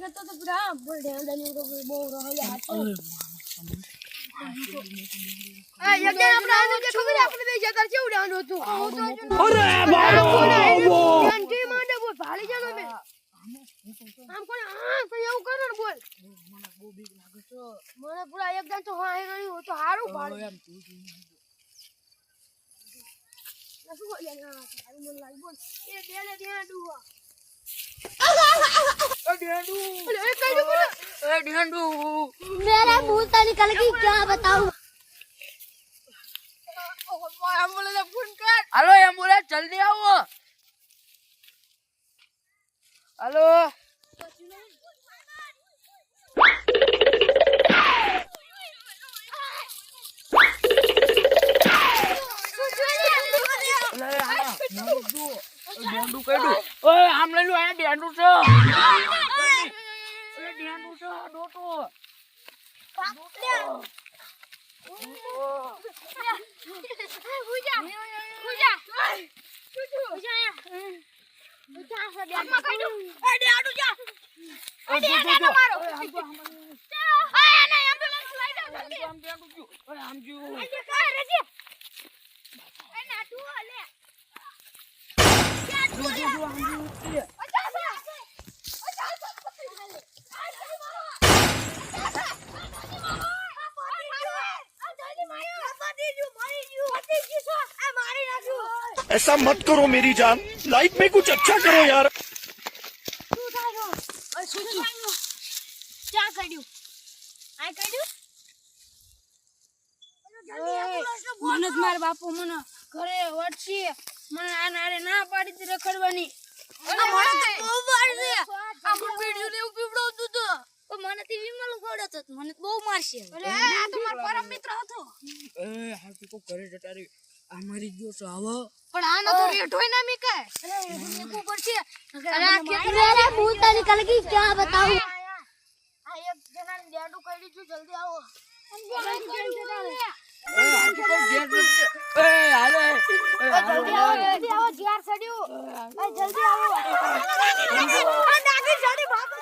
તો પૂરા બોલ ઢેંડાની તો બહુ રહે હાચો આ એક આપણે આવો કે ખબર આપણે બે જતા કેવું ડાંડો હતું અરે બાબો ઘંટી માંડે બોલ ભાળી જાનો મે આમ કોણ આ તો એવું કરો ને બોલ મને બહુ બીક લાગે છે મને પૂરા એકદમ તો હા રહ્યું તો હારું ભાળી એમ તું શું બોલ્યા ના સારું મન લાગ બોલ એ ડેલે ડેંડુ मेरा मुंह तो निकल गई क्या बताऊं एम्बुलेंस फोन कर हेलो एम्बुलेंस जल्दी आओ हेलो डेंडू केडू ओए हम ले लो आ डेंडू छो ओए डेंडू छो डोटो पापले उजा अम्मा केडू ए डेंडू जा ए डेंडू मारो ए ना एम्बुलेंस लाई दो जल्दी हम डेंडू क्यों ओए हम क्यों ए का रजी ए ना तू ले ऐसा मत करो मेरी जान लाइफ में कुछ अच्छा करो यार क्या કર્યું આ કર્યું મને માર બાપુ મને ઘરે વટશે મને આનારે ના પાડી તી રખડવાની મને બહુ વાર છે આ મને વિડિયો ને પીવડાવતું તો મને તી વિમલ ખોડતો મને બહુ મારશે અરે આ તો મારો પરમ મિત્ર હતો ए हाथी को करे जटारी हमारी जो सावा પણ આનો તો રેટ હોય ના મી કાય અરે एको પડશે અરે આ મેરા મુંહ તો નિકલ ગઈ क्या बताऊं આ એક જણાને ડેડુ કરી દીધું જલ્દી આવો ए हाले જલ્દી આવો જ્યાર સડ્યું જલ્દી આવો આ નાગી સડી ભાગો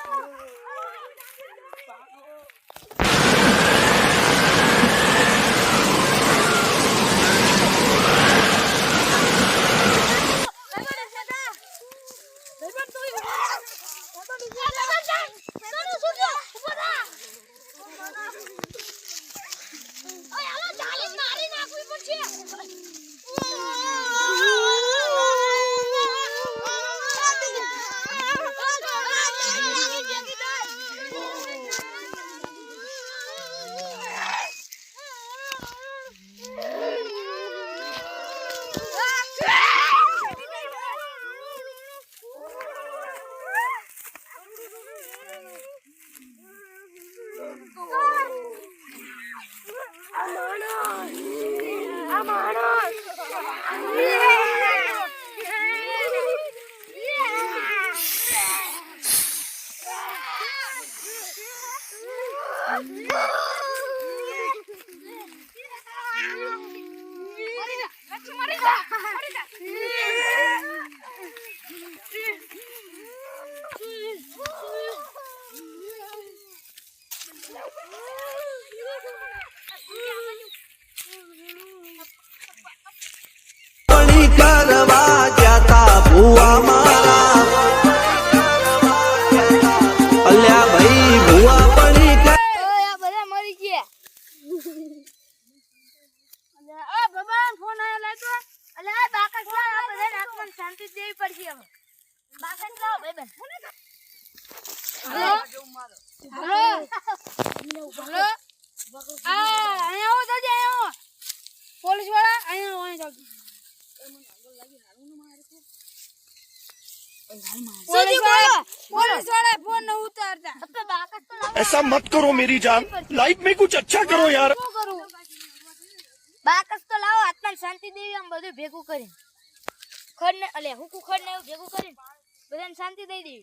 પોલીસ વાળા અહીંયા पुलिस वाले फोन न उतारता ऐसा मत करो मेरी जान लाइफ में कुछ अच्छा करो यार बाकस तो लाओ आत्मा शांति देवी हम બધું ભેગું કરી ખડ ને અલે હુકુ ખડ ને ભેગું કરી બધાને શાંતિ દઈ દેવી